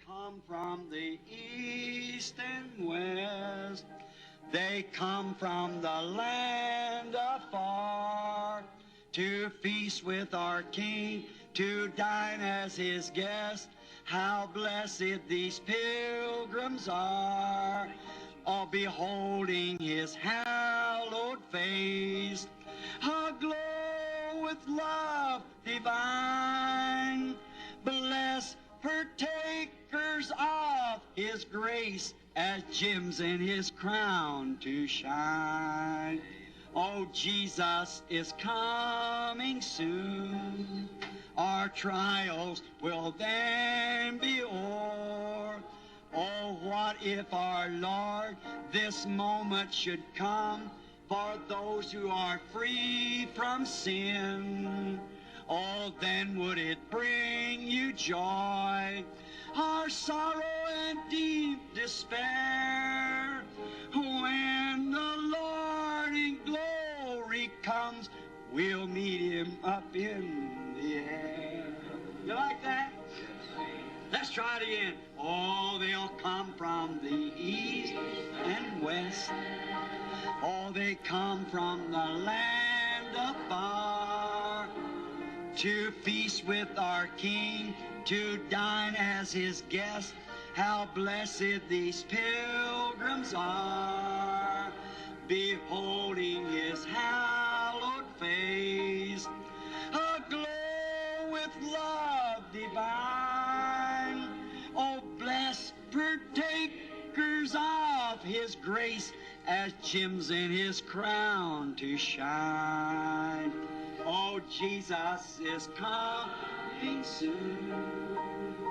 come from the east and west. They come from the land afar to feast with our King, to dine as his guests. How blessed these pilgrims are, all beholding his hallowed face, aglow with love divine. Blessed partakers of his grace, as gems in his crown to shine. Oh, Jesus is coming soon. Our trials will then be o'er. Oh, what if our Lord this moment should come for those who are free from sin? Oh, then would it bring you joy, our sorrow and deep despair, when the Lord in glory comes, we'll meet him up in the air. You like that? Let's try it again. Oh, they'll come from the east and west. Oh, they come from the land afar to feast with our King, to dine as his guests. How blessed these pilgrims are, beholding his hallowed face, aglow with love divine. Oh, blessed partakers of his grace, as gems in his crown to shine. Oh, Jesus is coming soon.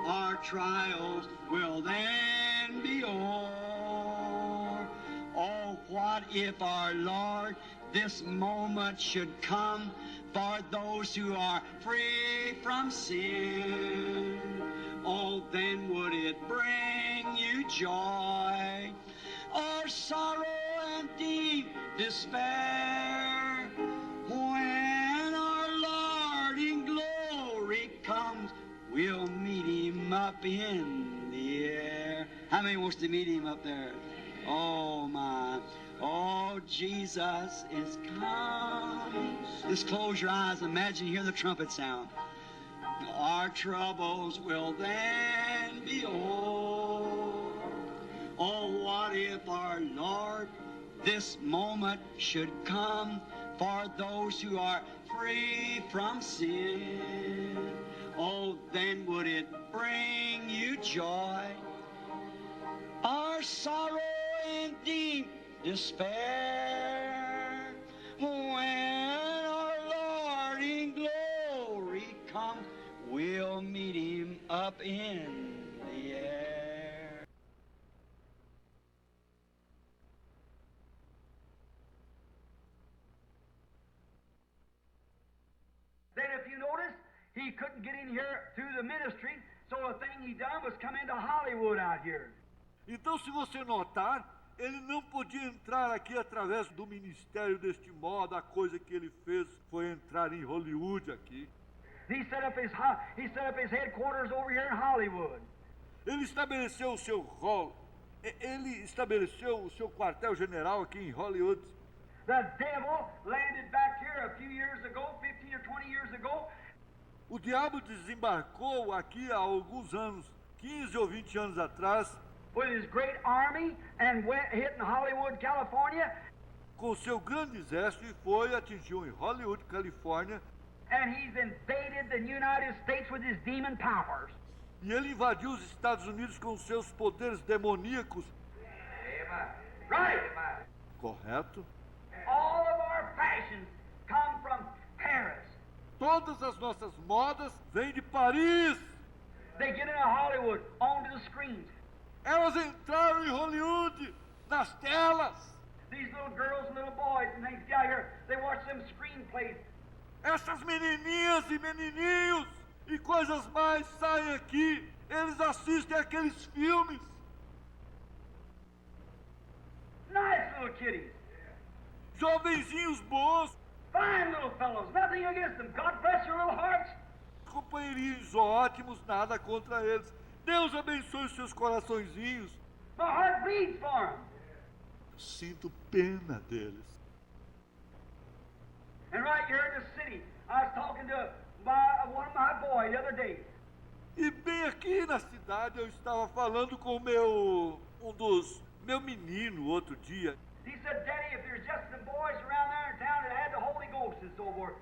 Our trials will then be o'er. Oh, what if our Lord this moment should come for those who are free from sin? Oh, then would it bring you joy, or sorrow and deep despair, when our Lord in glory comes, we'll meet him up in the air. How many wants to meet him up there? Oh, my. Oh, Jesus is coming. Just close your eyes. Imagine you hear the trumpet sound. Our troubles will then be o'er. Oh, what if our Lord this moment should come for those who are free from sin? Oh, then would it bring you joy, our sorrow and deep despair, when our Lord in glory comes, we'll meet him up in the air. Then if you notice, he couldn't get in here through the ministry, so the thing he done was come into Hollywood out here. Então, se você notar, ele não podia entrar aqui através do ministério deste modo. A coisa que ele fez foi entrar em Hollywood aqui. He set up his headquarters over here in Hollywood. Ele estabeleceu o seu quartel-general aqui em Hollywood. The devil landed back here a few years ago, 15 or 20 years ago. O diabo desembarcou aqui há alguns anos, 15 ou 20 anos atrás, with his great army and went hitting Hollywood, California. Com seu grande exército e atingiu em Hollywood, Califórnia. And he's invaded the United States with his demon powers. E ele invadiu os Estados Unidos com seus poderes demoníacos. Right. Correto? All of our fashions come from Paris. Todas as nossas modas vêm de Paris. They get into Hollywood, onto the screens. Elas entraram em Hollywood, nas telas. These little girls and little boys and things out here, they watch them screenplays. Essas menininhas e menininhos e coisas mais saem aqui. Eles assistem aqueles filmes. Nice little kiddies. Jovenzinhos bons. Fine little fellows. Nothing against them. God bless your little hearts. Companheirinhos ótimos, nada contra eles. Deus abençoe os seus coraçõezinhos. My heart bleeds for them. Sinto pena deles. And right here in the city, I was talking to one of my boys the other day. E bem aqui na cidade eu estava falando com meu menino outro dia. He said, Daddy, if there's just some boys around there in town that had the Holy Ghost and so forth.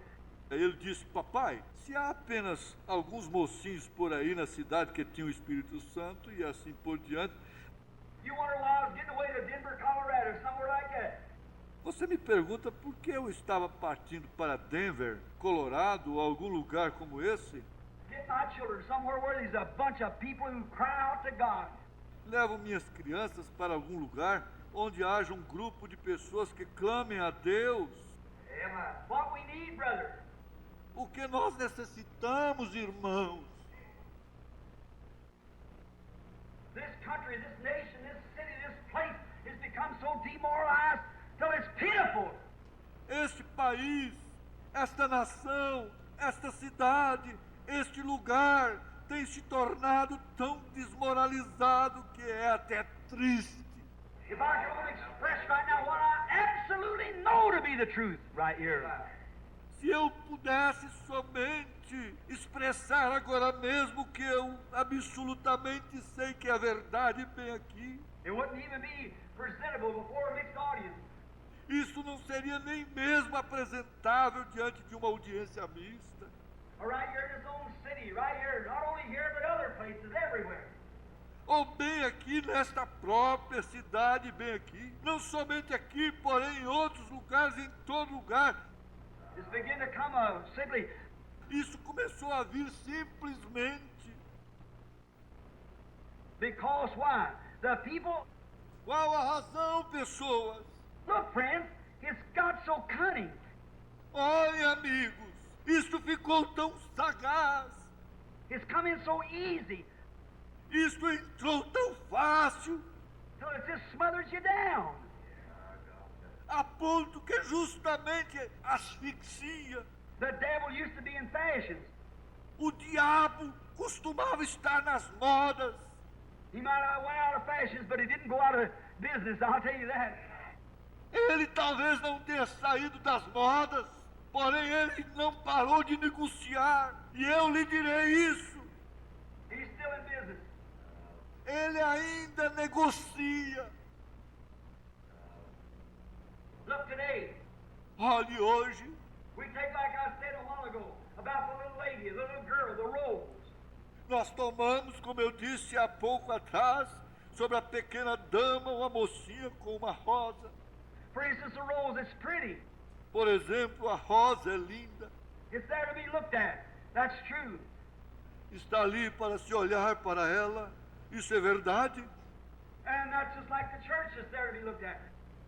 Ele disse, papai, se há apenas alguns mocinhos por aí na cidade que tinham o Espírito Santo e assim por diante, You wonder why I was getting away to Denver, Colorado, somewhere like that. você me pergunta por que eu estava partindo para Denver, Colorado, ou algum lugar como esse? Get my children somewhere where there's a bunch of people who cry out to God. Levo minhas crianças para algum lugar onde haja um grupo de pessoas que clamem a Deus. What we need, brother. O que nós necessitamos, irmãos? This country, this nation, this city, this place has become so demoralized till it's pitiful. Este país, esta nação, esta cidade, este lugar tem se tornado tão desmoralizado que é até triste. If I could only express right now what I absolutely know to be the truth right here. Se eu pudesse somente expressar agora mesmo o que eu absolutamente sei que é verdade bem aqui, It wouldn't even be presentable before a mixed audience. isso não seria nem mesmo apresentável diante de uma audiência mista. Right here in this own city, right here, not only here but other places, everywhere. Ou bem aqui nesta própria cidade, bem aqui, não somente aqui, porém em outros lugares, em todo lugar. It's beginning to come simply. Isso começou a vir simplesmente. Because why? The people, Qual a razão, pessoas? look, friends, it's got so cunning. Olhem, amigos, isto ficou tão sagaz. It's coming so easy Isto entrou tão fácil, till it just smothers you down. a ponto que justamente asfixia. The devil used to be in fashions. O diabo costumava estar nas modas. He might have went out of fashions, but he didn't go out of business, I'll tell you that. Ele talvez não tenha saído das modas, porém ele não parou de negociar. E eu lhe direi isso. He's still in business. Ele ainda negocia. Look today, Olhe hoje, we take like I said a while ago about the little lady, the little girl, the rose. nós tomamos, como eu disse há pouco atrás, sobre a pequena dama, uma mocinha com uma rosa. For instance, a rose is pretty. Por exemplo, a rosa é linda. It's there to be looked at. That's true. Está ali para se olhar para ela. Isso é verdade. And that's just like the church is there to be looked at.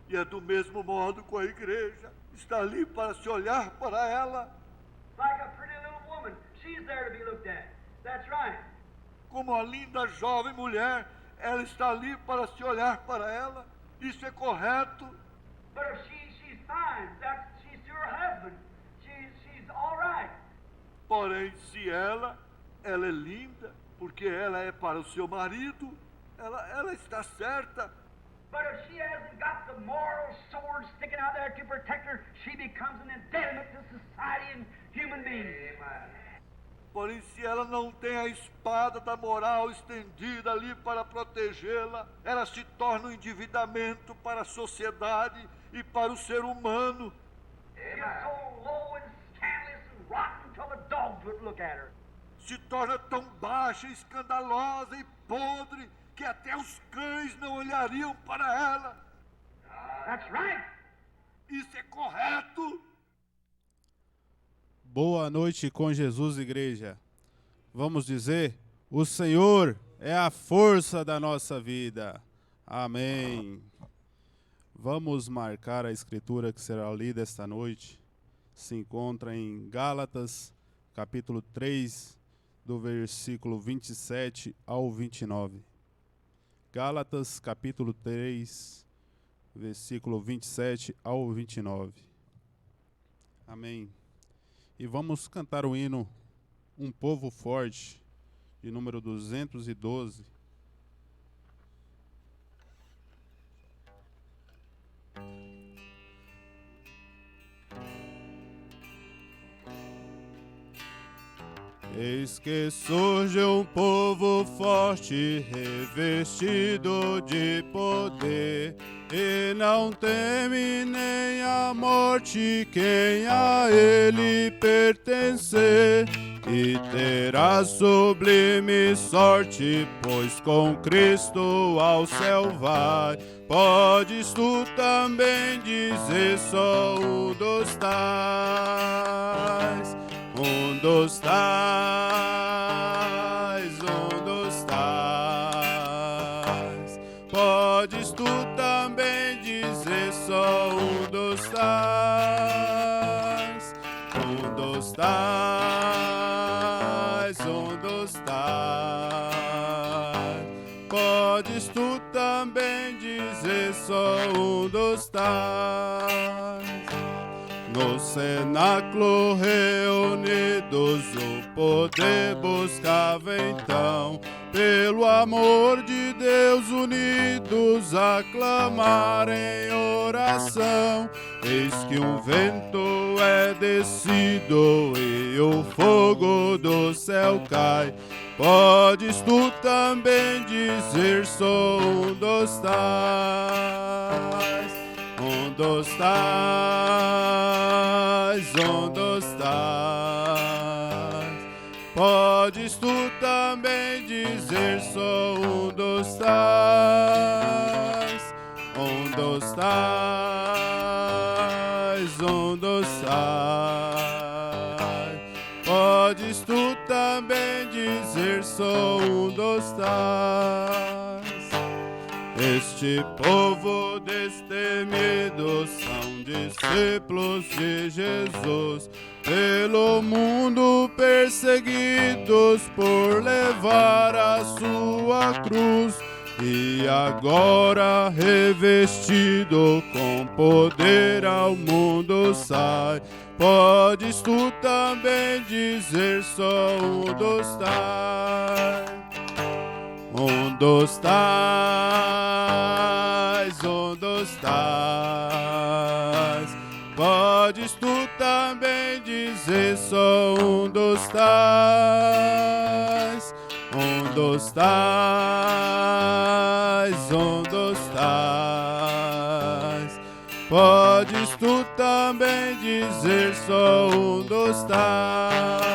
E é do mesmo modo com a igreja. Está ali para se olhar para ela. Like a pretty little woman, she's there to be looked at. That's right. Como a linda jovem mulher, ela está ali para se olhar para ela. Isso é correto. But if she's fine, she's to her husband. She's all right. Porém, se ela é linda, porque ela é para o seu marido, ela está certa. But if she hasn't got the moral sword sticking out there to protect her, she becomes an impediment to society and human beings. Porém, se ela não tem a espada da moral estendida ali para protegê-la, ela se torna um endividamento para a sociedade e para o ser humano. She's so low and scandalous and rotten till the dogs would look at her. Se torna tão baixa, escandalosa e podre que até os cães não olhariam para ela. That's right. Isso é correto. Boa noite com Jesus, igreja. Vamos dizer, o Senhor é a força da nossa vida. Amém. Vamos marcar a escritura que será lida esta noite. Se encontra em Gálatas, capítulo 3, do versículo 27 ao 29. Gálatas, capítulo 3, versículo 27 ao 29. Amém. E vamos cantar o hino Um Povo Forte, de número 212. Eis que surge um povo forte, revestido de poder, e não teme nem a morte quem a ele pertencer. E terá sublime sorte, pois com Cristo ao céu vai. Podes tu também dizer: só um dos tais, um dos tais, um dos tais. Podes tu também dizer: só um dos tais, um dos tais, um dos tais. Podes tu também dizer: só um dos tais. No cenáculo reunidos o poder buscava então, pelo amor de Deus unidos a clamar em oração. Eis que um vento é descido e o fogo do céu cai. Podes tu também dizer: sou um dos tais, um dos tais, um dos tais. Podes tu também dizer: sou um dos tais, um dos tais, um dos tais. Podes tu também dizer: sou um dos tais. Este povo destemido são discípulos de Jesus, pelo mundo perseguidos por levar a sua cruz. E agora revestido com poder ao mundo sai. Podes tu também dizer: sou um dos tais, um dos tais, um dos tais. Podes tu também dizer: sou um dos tais, um dos tais, um dos tais. Podes tu também dizer: sou um dos tais.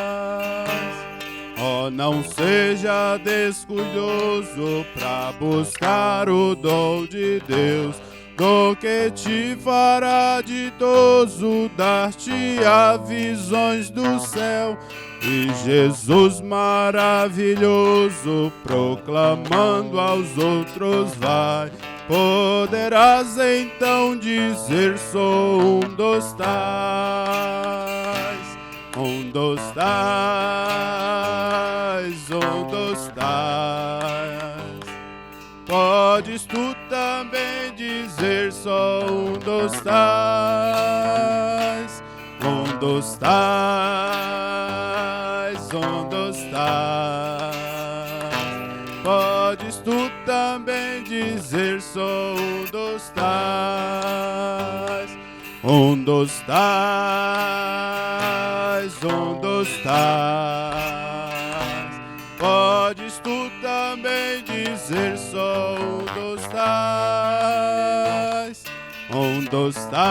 Oh, não seja descuidoso pra buscar o dom de Deus, do que te fará ditoso, dar-te-á visões do céu. E Jesus maravilhoso, proclamando aos outros vai. Poderás então dizer: sou um dos tais, um dos tais, um dos tais. Podes tu também dizer: sou um dos tais, um dos tais, um dos tais. Podes tu também dizer: sou um dos tais, um dos tais, um dos tais. Podes tu também dizer: sou um dos tais, um dos tais,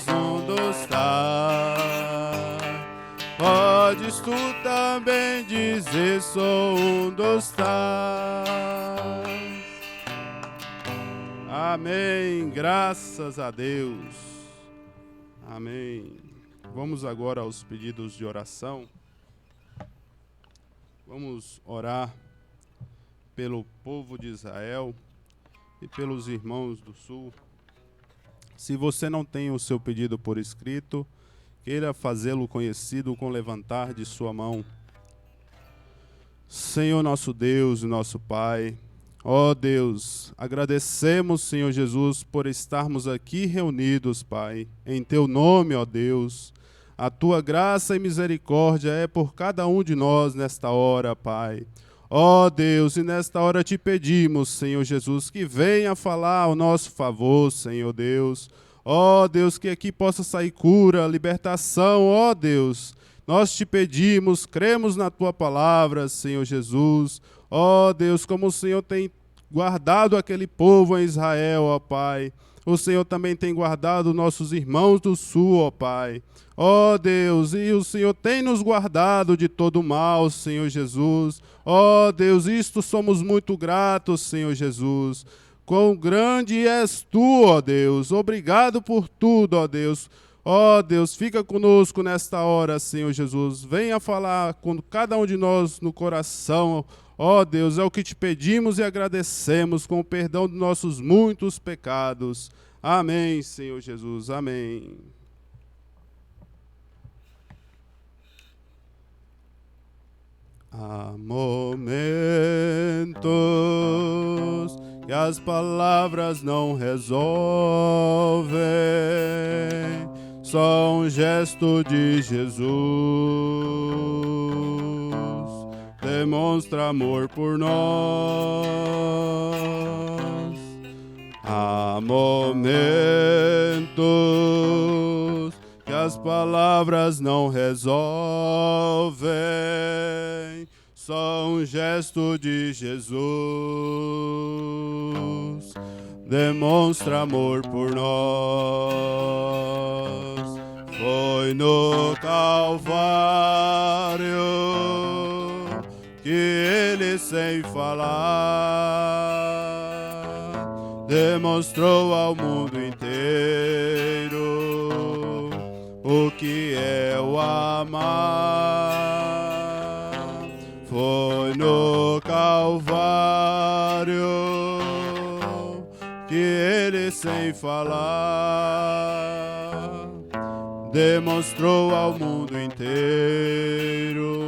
um dos tais. Podes tu também dizer: sou um dos tais. Amém. Graças a Deus. Amém. Vamos agora aos pedidos de oração. Vamos orar pelo povo de Israel e pelos irmãos do Sul. Se você não tem o seu pedido por escrito, queira fazê-lo conhecido com levantar de sua mão. Senhor nosso Deus e nosso Pai, ó Deus, agradecemos, Senhor Jesus, por estarmos aqui reunidos, Pai, em Teu nome, ó Deus. A tua graça e misericórdia é por cada um de nós nesta hora, Pai. Ó Deus, e nesta hora te pedimos, Senhor Jesus, que venha falar ao nosso favor, Senhor Deus. Ó Deus, que aqui possa sair cura, libertação, ó Deus. Nós te pedimos, cremos na tua palavra, Senhor Jesus. Ó Deus, como o Senhor tem guardado aquele povo em Israel, ó Pai. O Senhor também tem guardado nossos irmãos do sul, ó Pai. Ó Deus, e o Senhor tem nos guardado de todo mal, Senhor Jesus. Ó Deus, isto somos muito gratos, Senhor Jesus. Quão grande és tu, ó Deus. Obrigado por tudo, ó Deus. Ó Deus, fica conosco nesta hora, Senhor Jesus. Venha falar com cada um de nós no coração. Ó Deus, é o que te pedimos e agradecemos com o perdão de nossos muitos pecados. Amém, Senhor Jesus. Amém. Há momentos que as palavras não resolvem, só um gesto de Jesus demonstra amor por nós. Há momentos que as palavras não resolvem, só um gesto de Jesus demonstra amor por nós. Foi no Calvário que ele, sem falar, demonstrou ao mundo inteiro o que é o amar. Foi no Calvário que ele, sem falar, demonstrou ao mundo inteiro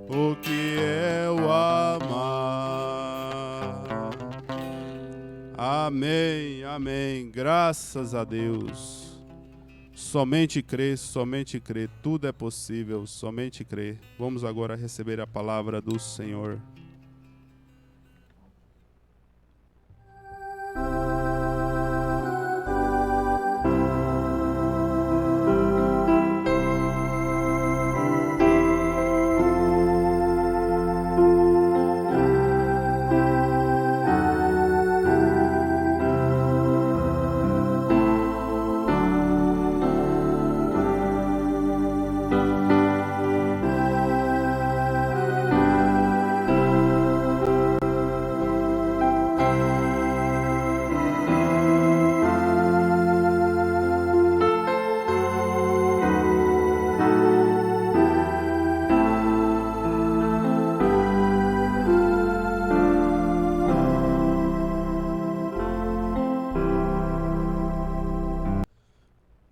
o que é o amar. Amém, amém. Graças a Deus. Somente crer, tudo é possível, somente crer. Vamos agora receber a palavra do Senhor.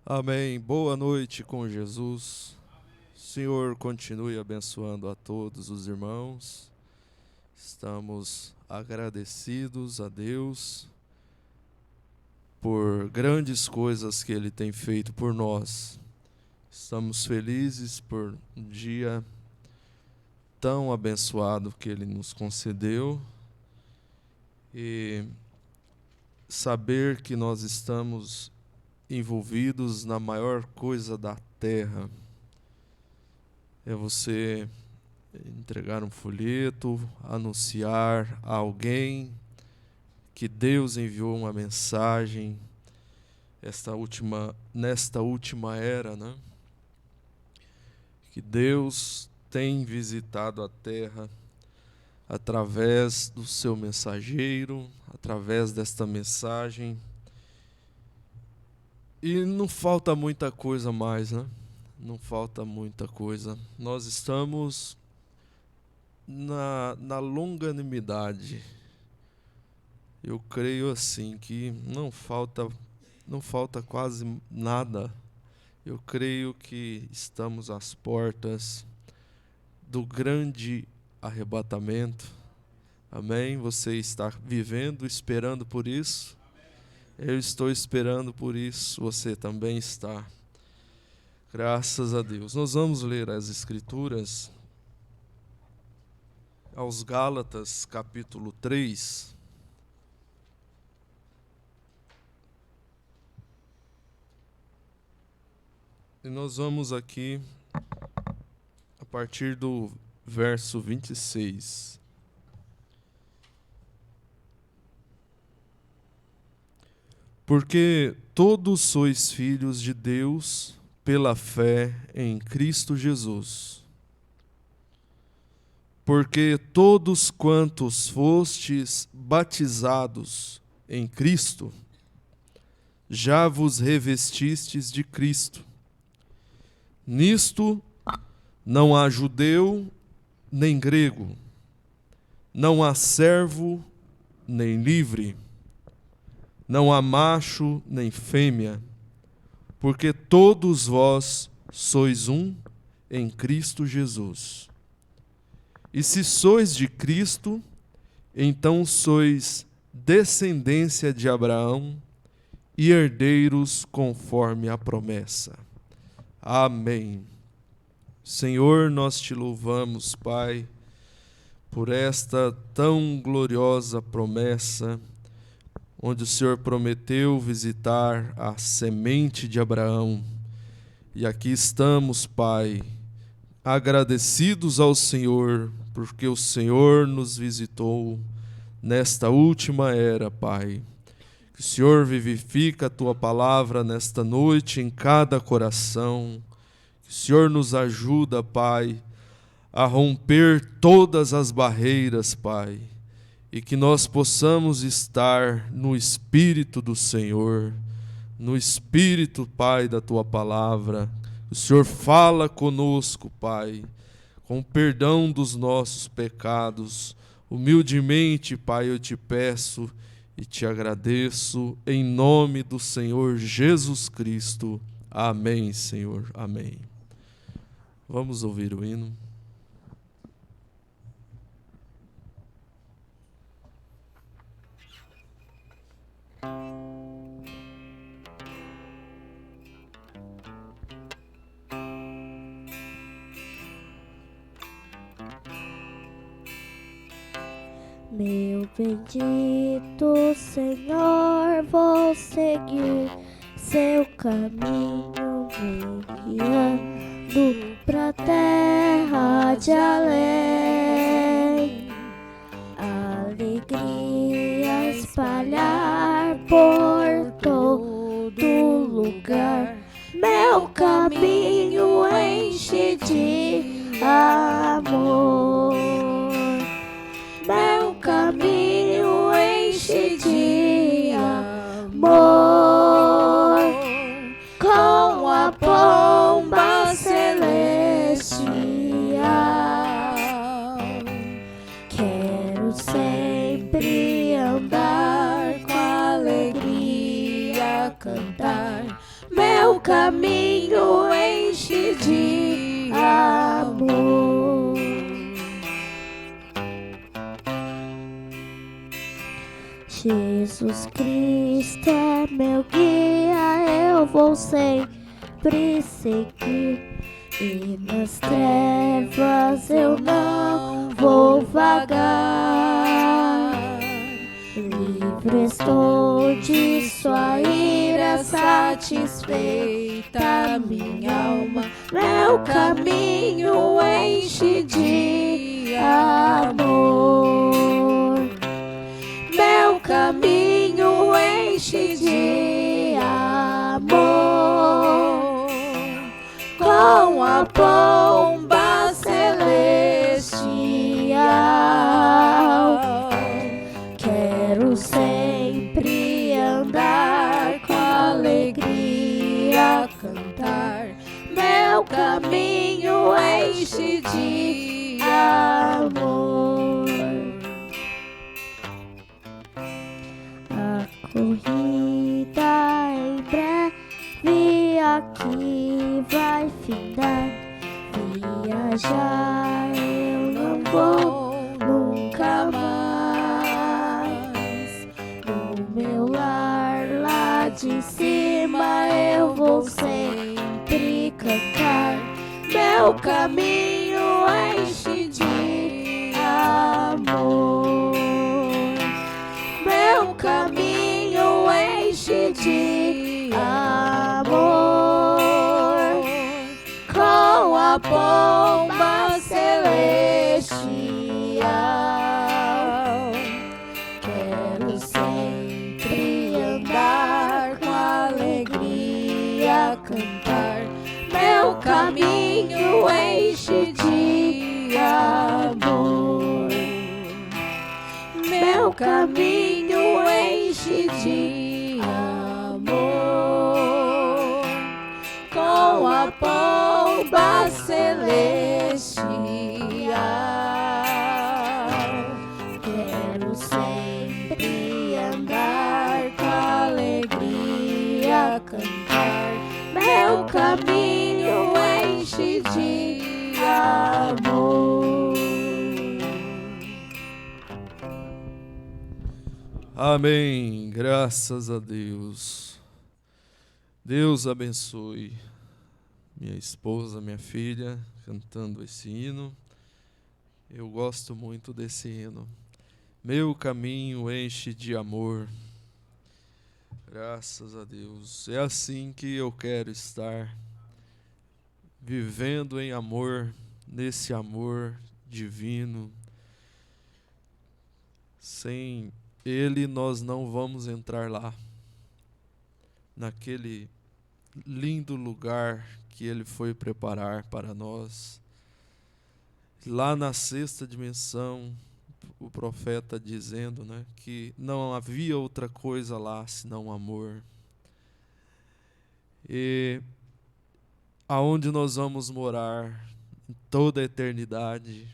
Amém. Boa noite com Jesus. Senhor, continue abençoando a todos os irmãos. Estamos agradecidos a Deus por grandes coisas que Ele tem feito por nós. Estamos felizes por um dia tão abençoado que Ele nos concedeu e saber que nós estamos envolvidos na maior coisa da terra. É você entregar um folheto, anunciar a alguém que Deus enviou uma mensagem nesta última era, né? Que Deus tem visitado a terra através do seu mensageiro, através desta mensagem. E não falta muita coisa mais, né? Não falta muita coisa. Nós estamos na longanimidade. Eu creio assim que não falta quase nada. Eu creio que estamos às portas do grande arrebatamento. Amém? Você está vivendo, esperando por isso? Eu estou esperando por isso, você também está. Graças a Deus. Nós vamos ler as Escrituras aos Gálatas, capítulo 3. E nós vamos aqui a partir do verso 26. Porque todos sois filhos de Deus pela fé em Cristo Jesus. Porque todos quantos fostes batizados em Cristo, já vos revestistes de Cristo. Nisto não há judeu nem grego, não há servo nem livre, não há macho nem fêmea, porque todos vós sois um em Cristo Jesus. E se sois de Cristo, então sois descendência de Abraão e herdeiros conforme a promessa. Amém. Senhor, nós te louvamos, Pai, por esta tão gloriosa promessa, onde o Senhor prometeu visitar a semente de Abraão. E aqui estamos, Pai, agradecidos ao Senhor, porque o Senhor nos visitou nesta última era, Pai. Que o Senhor vivifica a Tua palavra nesta noite em cada coração. Que o Senhor nos ajuda, Pai, a romper todas as barreiras, Pai. E que nós possamos estar no Espírito do Senhor, no Espírito, Pai, da Tua palavra. O Senhor fala conosco, Pai, com perdão dos nossos pecados. Humildemente, Pai, eu te peço e te agradeço, em nome do Senhor Jesus Cristo. Amém, Senhor. Amém. Vamos ouvir o hino. Meu bendito Senhor, vou seguir seu caminho, me guiando pra terra de além. Alegria espalhar por todo lugar, meu caminho enche de amor. Meu caminho enche de amor, com a pomba celestial. Quero sempre andar com alegria, cantar. Meu caminho enche de amor. Jesus Cristo é meu guia, eu vou sempre seguir, e nas trevas eu não vou vagar. Livre estou de sua ira, satisfeita minha alma, meu caminho enche de amor. Meu caminho enche de amor, com a pomba celestial. Quero sempre andar com alegria, cantar. Meu caminho enche de amor. Corrida em breve aqui vai findar. Viajar eu não vou nunca mais. No meu lar lá de cima eu vou sempre cantar. meu caminho enche de amor. Meu caminho enche de amor. Com a pomba celestial, quero sempre andar com alegria, cantar. Meu caminho enche de amor. Meu caminho enche de amor. Com a pomba celestial, quero sempre andar com alegria, cantar. Meu caminho enche de amor. Amém. Graças a Deus. Deus abençoe minha esposa, minha filha, cantando esse hino. Eu gosto muito desse hino. Meu caminho enche de amor. Graças a Deus. É assim que eu quero estar, vivendo em amor, nesse amor divino. Sem Ele nós não vamos entrar lá, naquele lindo lugar que Ele foi preparar para nós. Lá na sexta dimensão, o profeta dizendo, né, que não havia outra coisa lá senão amor. E aonde nós vamos morar em toda a eternidade,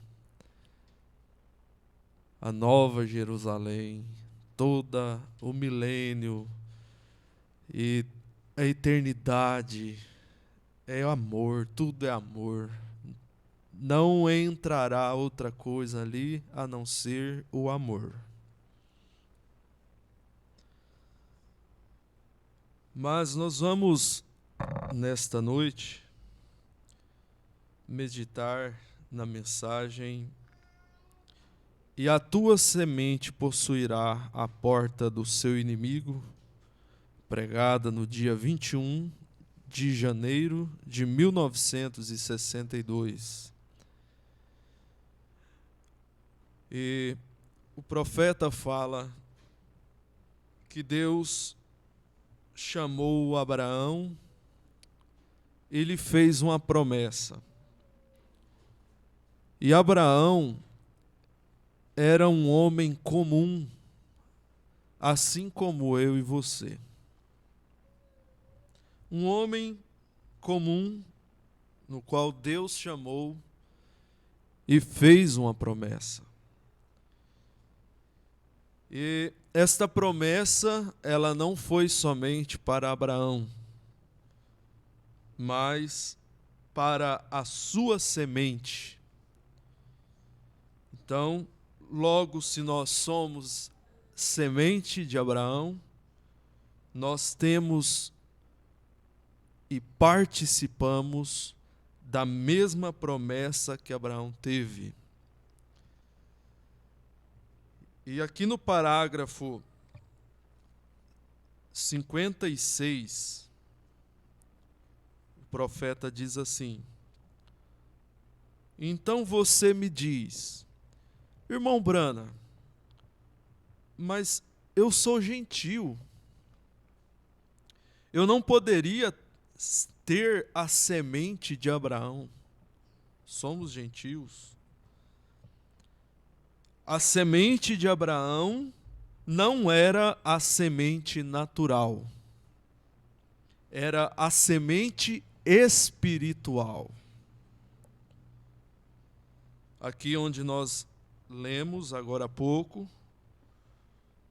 a nova Jerusalém, toda o milênio e a eternidade, é amor, tudo é amor. Não entrará outra coisa ali a não ser o amor. Mas nós vamos, nesta noite, meditar na mensagem: e a tua semente possuirá a porta do seu inimigo, pregada no dia 21 de janeiro de 1962. E o profeta fala que Deus chamou Abraão, ele fez uma promessa. E Abraão era um homem comum, assim como eu e você. Um homem comum, no qual Deus chamou e fez uma promessa. E esta promessa, ela não foi somente para Abraão, mas para a sua semente. Então, logo, se nós somos semente de Abraão, nós temos e participamos da mesma promessa que Abraão teve. E aqui no parágrafo 56, o profeta diz assim: então você me diz, irmão Brana, mas eu sou gentil, eu não poderia ter a semente de Abraão. Somos gentios. A semente de Abraão não era a semente natural, era a semente espiritual. Aqui onde nós lemos agora há pouco,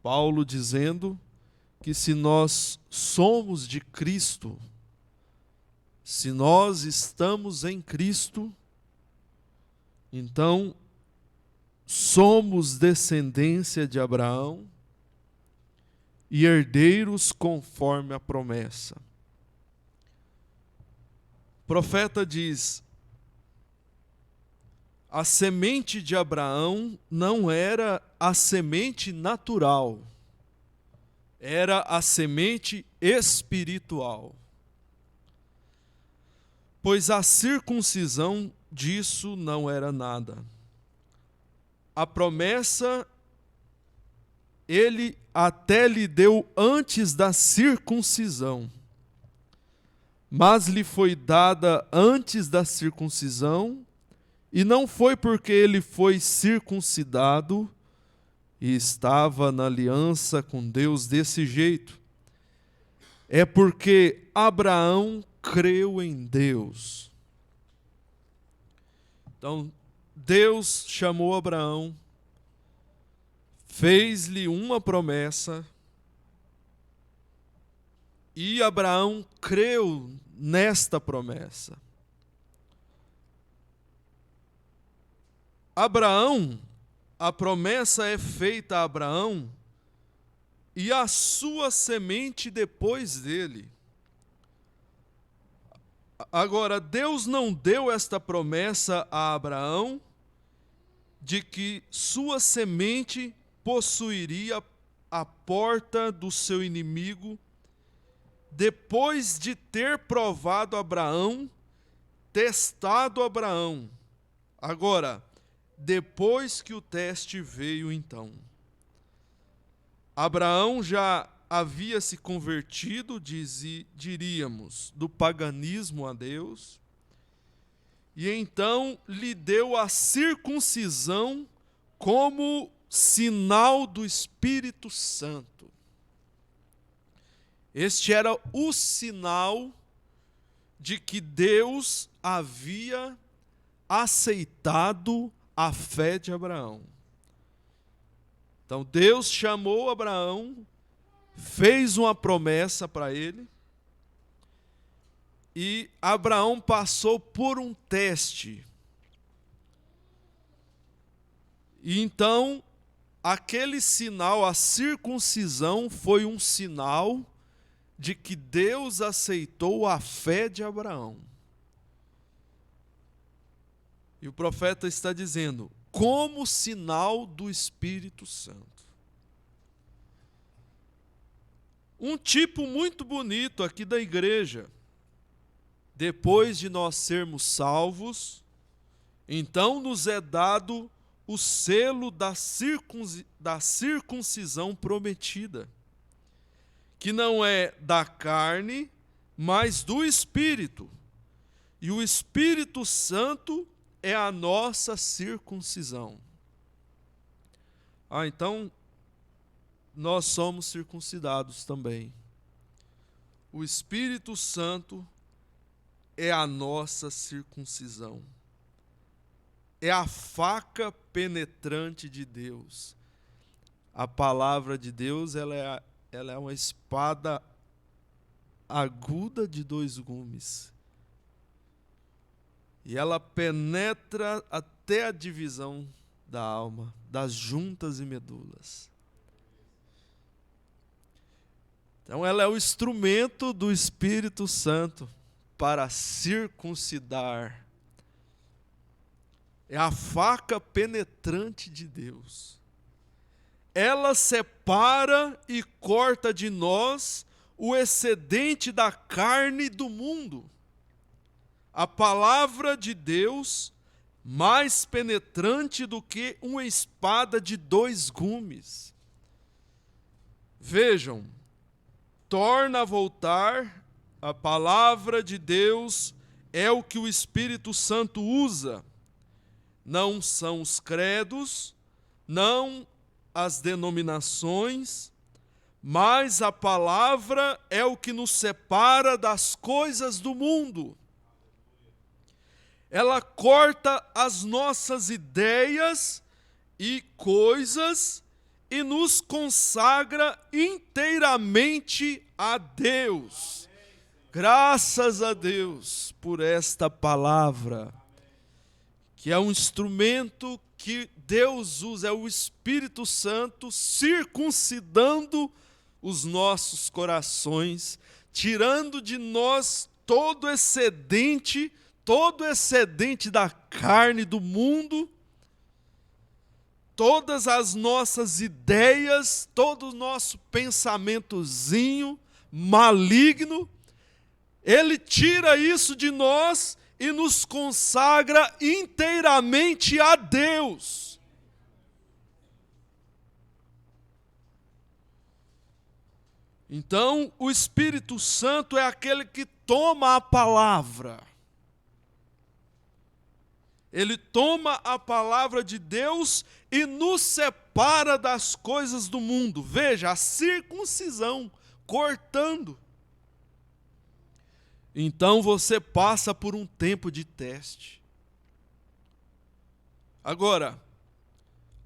Paulo dizendo que se nós somos de Cristo, se nós estamos em Cristo, então somos descendência de Abraão e herdeiros conforme a promessa. O profeta diz: a semente de Abraão não era a semente natural, era a semente espiritual. Pois a circuncisão disso não era nada. A promessa ele até lhe deu antes da circuncisão, mas lhe foi dada antes da circuncisão, e não foi porque ele foi circuncidado e estava na aliança com Deus desse jeito. É porque Abraão creu em Deus. Então, Deus chamou Abraão, fez-lhe uma promessa, e Abraão creu nesta promessa. Abraão, a promessa é feita a Abraão e a sua semente depois dele. Agora, Deus não deu esta promessa a Abraão de que sua semente possuiria a porta do seu inimigo depois de ter provado Abraão, testado Abraão. Agora, depois que o teste veio, então, Abraão já havia se convertido, diríamos, do paganismo a Deus, e então lhe deu a circuncisão como sinal do Espírito Santo. Este era o sinal de que Deus havia aceitado a fé de Abraão. Então Deus chamou Abraão, fez uma promessa para ele, e Abraão passou por um teste. E então, aquele sinal, a circuncisão, foi um sinal de que Deus aceitou a fé de Abraão. E o profeta está dizendo, como sinal do Espírito Santo. Um tipo muito bonito aqui da igreja. Depois de nós sermos salvos, então nos é dado o selo da circuncisão prometida, que não é da carne, mas do Espírito. E o Espírito Santo é a nossa circuncisão. Então, nós somos circuncidados também. O Espírito Santo é a nossa circuncisão. É a faca penetrante de Deus. A palavra de Deus, ela é uma espada aguda de 2 gumes. E ela penetra até a divisão da alma, das juntas e medulas. Então ela é o instrumento do Espírito Santo para circuncidar. É a faca penetrante de Deus. Ela separa e corta de nós o excedente da carne do mundo. A palavra de Deus, mais penetrante do que uma espada de 2 gumes. Vejam, torna a voltar, a palavra de Deus é o que o Espírito Santo usa. Não são os credos, não as denominações, mas a palavra é o que nos separa das coisas do mundo. Ela corta as nossas ideias e coisas e nos consagra inteiramente a Deus. Graças a Deus por esta palavra, que é um instrumento que Deus usa, é o Espírito Santo circuncidando os nossos corações, tirando de nós todo excedente, todo excedente da carne do mundo, todas as nossas ideias, todo o nosso pensamentozinho maligno, Ele tira isso de nós e nos consagra inteiramente a Deus. Então, o Espírito Santo é aquele que toma a palavra. Ele toma a palavra de Deus e nos separa das coisas do mundo. Veja, a circuncisão, cortando. Então você passa por um tempo de teste. Agora,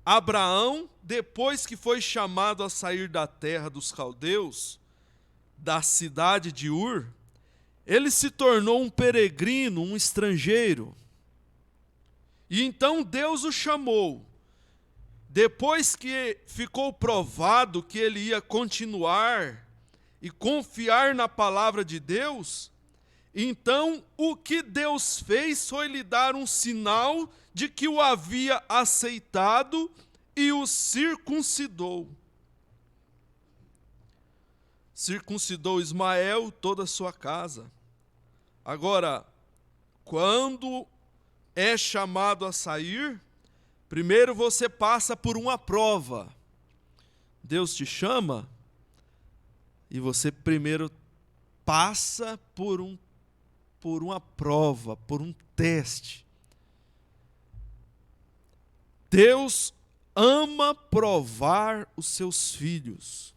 Abraão, depois que foi chamado a sair da terra dos caldeus, da cidade de Ur, ele se tornou um peregrino, um estrangeiro. E então Deus o chamou. Depois que ficou provado que ele ia continuar e confiar na palavra de Deus, então o que Deus fez foi lhe dar um sinal de que o havia aceitado e o circuncidou. Circuncidou Ismael, toda a sua casa. Agora, quando é chamado a sair, primeiro você passa por uma prova. Deus te chama e você primeiro passa por uma prova, por um teste. Deus ama provar os seus filhos.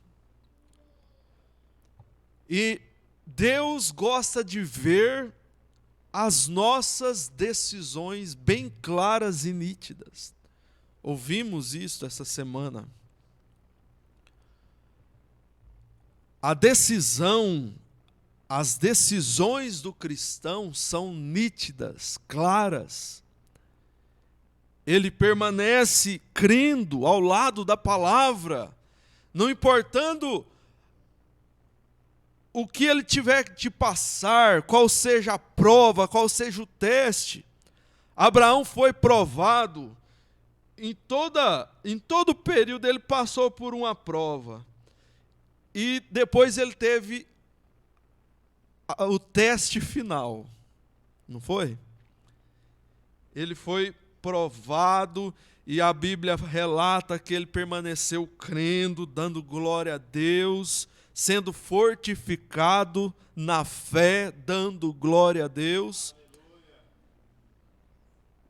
E Deus gosta de ver as nossas decisões bem claras e nítidas. Ouvimos isso essa semana. As decisões do cristão são nítidas, claras. Ele permanece crendo ao lado da palavra, não importando o que ele tiver que te passar, qual seja a prova, qual seja o teste. Abraão foi provado, em todo o período ele passou por uma prova. E depois ele teve o teste final, não foi? Ele foi provado e a Bíblia relata que ele permaneceu crendo, dando glória a Deus, sendo fortificado na fé, dando glória a Deus.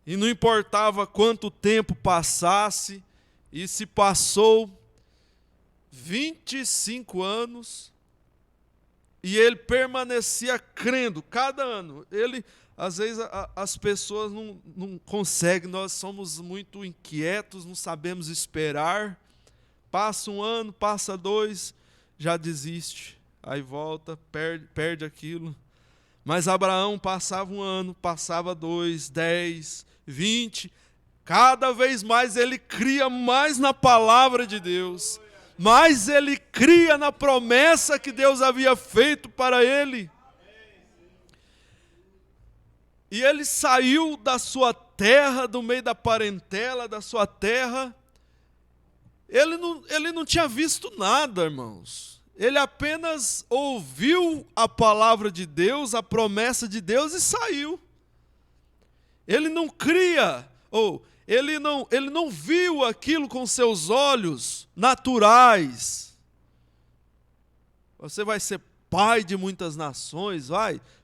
E não importava quanto tempo passasse, e se passou 25 anos, e ele permanecia crendo, cada ano. Às vezes as pessoas não conseguem, nós somos muito inquietos, não sabemos esperar. Passa um ano, passa dois, já desiste, aí volta, perde aquilo. Mas Abraão passava um ano, passava 2, 10, 20, cada vez mais ele cria mais na palavra de Deus, mais ele cria na promessa que Deus havia feito para ele. E ele saiu da sua terra, do meio da parentela da sua terra. Ele não tinha visto nada, irmãos. Ele apenas ouviu a palavra de Deus, a promessa de Deus e saiu. Ele não cria, ele não viu aquilo com seus olhos naturais. Você vai ser pai de muitas nações,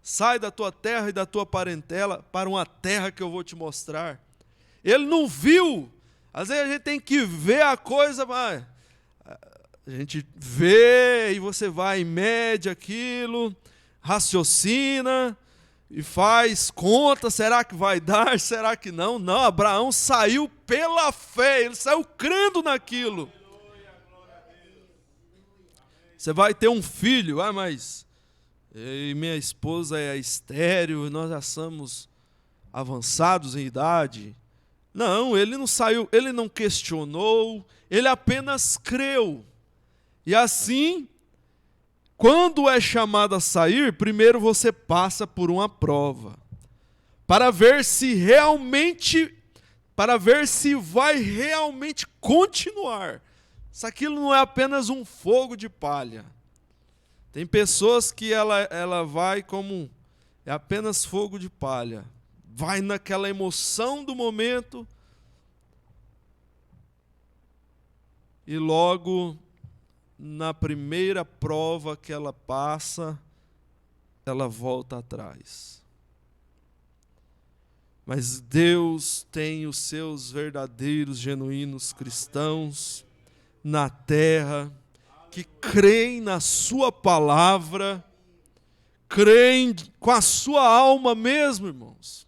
sai da tua terra e da tua parentela para uma terra que eu vou te mostrar. Ele não viu. Às vezes a gente tem que ver a coisa, mas a gente vê e você vai e mede aquilo, raciocina e faz conta, será que vai dar, será que não? Não, Abraão saiu pela fé, ele saiu crendo naquilo. Você vai ter um filho, mas eu e minha esposa é estéril, nós já somos avançados em idade. Não, ele não saiu, ele não questionou, ele apenas creu. E assim, quando é chamado a sair, primeiro você passa por uma prova. para ver se vai realmente continuar. Se aquilo não é apenas um fogo de palha. Tem pessoas que ela vai como é apenas fogo de palha. Vai naquela emoção do momento e logo na primeira prova que ela passa, ela volta atrás. Mas Deus tem os seus verdadeiros, genuínos cristãos na terra, que creem na sua palavra, creem com a sua alma mesmo, irmãos.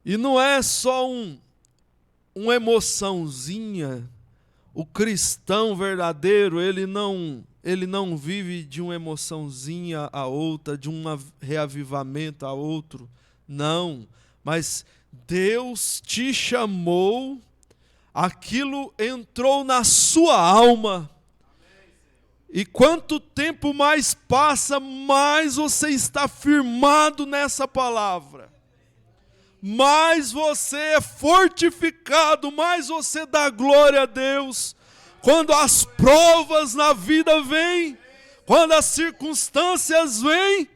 E não é só uma emoçãozinha. O cristão verdadeiro, ele não vive de uma emoçãozinha a outra, de um reavivamento a outro. Não, mas Deus te chamou, aquilo entrou na sua alma. E quanto tempo mais passa, mais você está firmado nessa palavra. Mais você é fortificado, mais você dá glória a Deus. Quando as provas na vida vêm, quando as circunstâncias vêm,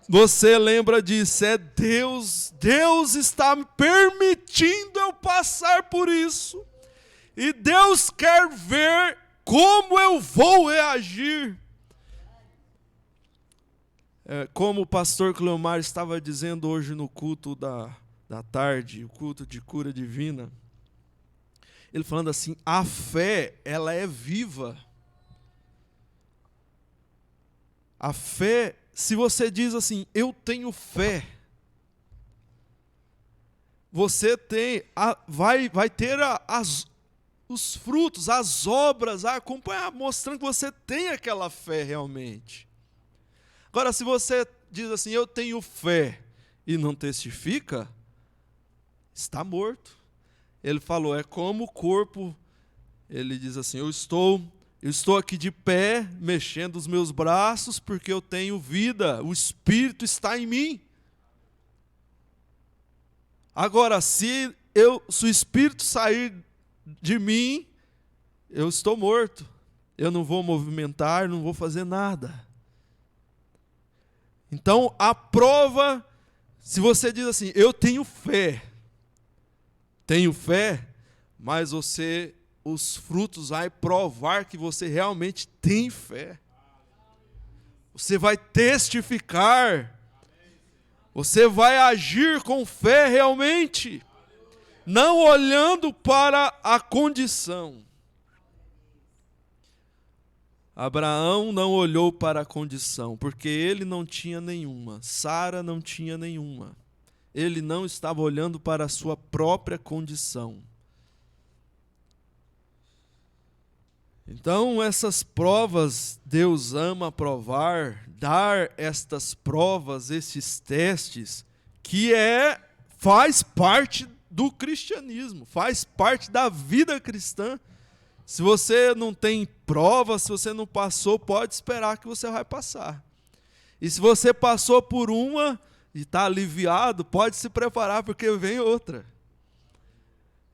você lembra disso, é Deus. Deus está me permitindo eu passar por isso. E Deus quer ver como eu vou reagir. Como o pastor Cleomar estava dizendo hoje no culto da tarde, o culto de cura divina, ele falando assim, a fé, ela é viva. A fé, se você diz assim, eu tenho fé, você vai ter os frutos, as obras a acompanhar, mostrando que você tem aquela fé realmente. Agora, se você diz assim, eu tenho fé, e não testifica, está morto. Ele falou, é como o corpo, ele diz assim, eu estou aqui de pé, mexendo os meus braços, porque eu tenho vida, o Espírito está em mim. Agora, se o Espírito sair de mim, eu estou morto. Eu não vou movimentar, não vou fazer nada. Então, a prova, se você diz assim, eu tenho fé, mas os frutos vai provar que você realmente tem fé. Você vai testificar, você vai agir com fé realmente, não olhando para a condição. Abraão não olhou para a condição, porque ele não tinha nenhuma, Sara não tinha nenhuma. Ele não estava olhando para a sua própria condição. Então, essas provas, Deus ama provar, dar estas provas, esses testes, que faz parte do cristianismo, faz parte da vida cristã. Se você não tem prova, se você não passou, pode esperar que você vai passar. E se você passou por uma e está aliviado, pode se preparar, porque vem outra.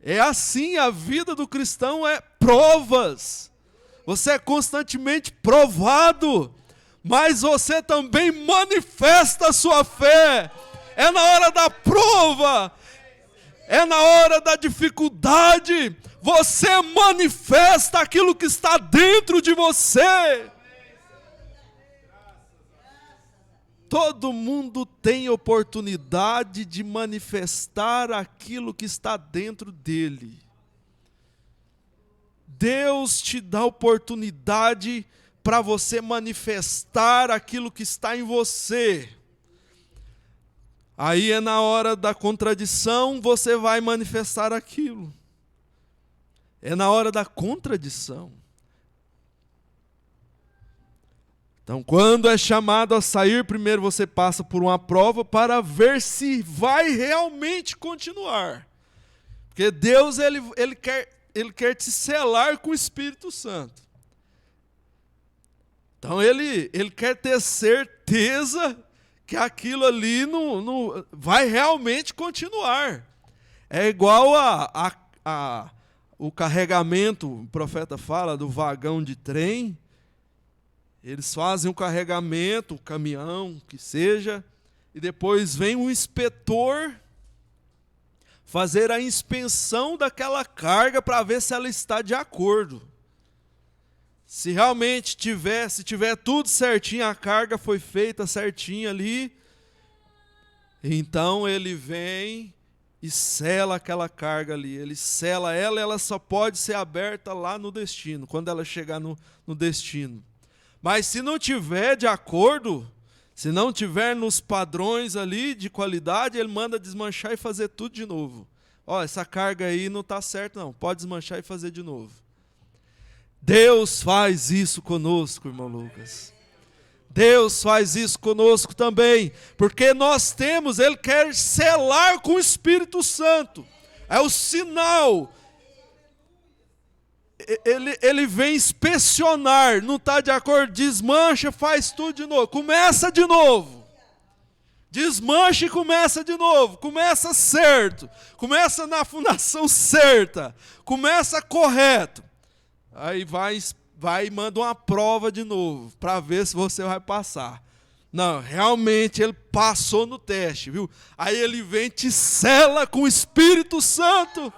É assim, a vida do cristão é provas. Você é constantemente provado, mas você também manifesta a sua fé. É na hora da prova, é na hora da dificuldade, você manifesta aquilo que está dentro de você. Todo mundo tem oportunidade de manifestar aquilo que está dentro dele. Deus te dá oportunidade para você manifestar aquilo que está em você. Aí é na hora da contradição, você vai manifestar aquilo. É na hora da contradição. Então, quando é chamado a sair, primeiro você passa por uma prova para ver se vai realmente continuar. Porque Deus, Ele quer te selar com o Espírito Santo. Então ele quer ter certeza que aquilo ali não vai realmente continuar. É igual o carregamento, o profeta fala do vagão de trem. Eles fazem o carregamento, o caminhão, que seja, e depois vem um inspetor fazer a inspeção daquela carga para ver se ela está de acordo. Se realmente se tiver tudo certinho, a carga foi feita certinha ali, então ele vem e sela aquela carga ali. Ele sela ela, ela só pode ser aberta lá no destino, quando ela chegar no destino. Mas se não tiver de acordo, se não tiver nos padrões ali de qualidade, ele manda desmanchar e fazer tudo de novo. Ó, essa carga aí não está certa não, pode desmanchar e fazer de novo. Deus faz isso conosco, irmão Lucas. Deus faz isso conosco também, porque Ele quer selar com o Espírito Santo. É o sinal. Ele vem inspecionar, não está de acordo, desmancha, faz tudo de novo, começa de novo. Desmancha e começa de novo, começa certo, começa na fundação certa, começa correto. Aí vai e manda uma prova de novo, para ver se você vai passar. Não, realmente ele passou no teste, viu? Aí ele vem e te sela com o Espírito Santo.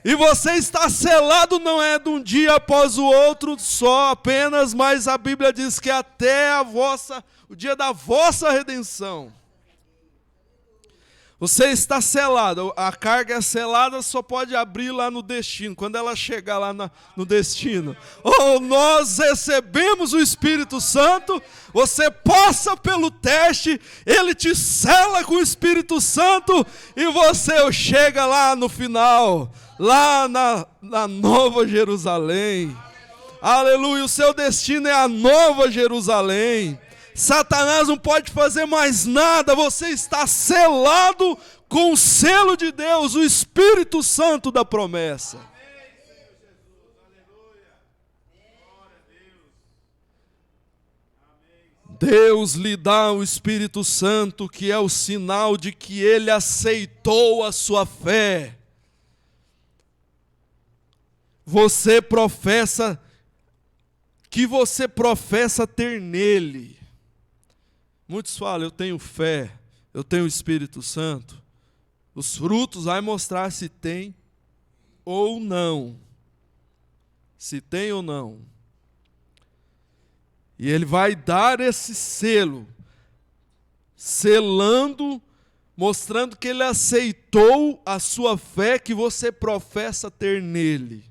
E você está selado não é de um dia após o outro só apenas, mas a Bíblia diz que até o dia da vossa redenção. Você está selado, a carga é selada, só pode abrir lá no destino, quando ela chegar lá no destino. Ou nós recebemos o Espírito Santo, você passa pelo teste, ele te sela com o Espírito Santo e você chega lá no final, lá na Nova Jerusalém. Aleluia, o seu destino é a Nova Jerusalém. Satanás não pode fazer mais nada, você está selado com o selo de Deus, o Espírito Santo da promessa. Deus lhe dá o Espírito Santo, que é o sinal de que Ele aceitou a sua fé. Você professa ter nele. Muitos falam, eu tenho fé, eu tenho o Espírito Santo. Os frutos vai mostrar se tem ou não. Se tem ou não. E ele vai dar esse selo, selando, mostrando que ele aceitou a sua fé que você professa ter nele.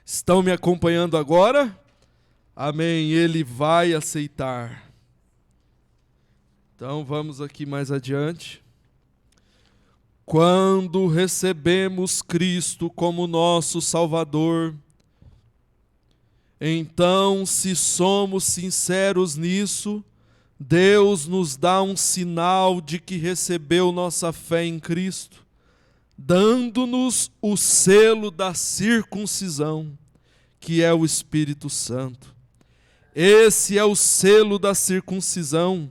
Estão me acompanhando agora? Amém. Ele vai aceitar. Então vamos aqui mais adiante. Quando recebemos Cristo como nosso Salvador, então, se somos sinceros nisso, Deus nos dá um sinal de que recebeu nossa fé em Cristo, dando-nos o selo da circuncisão, que é o Espírito Santo. Esse é o selo da circuncisão.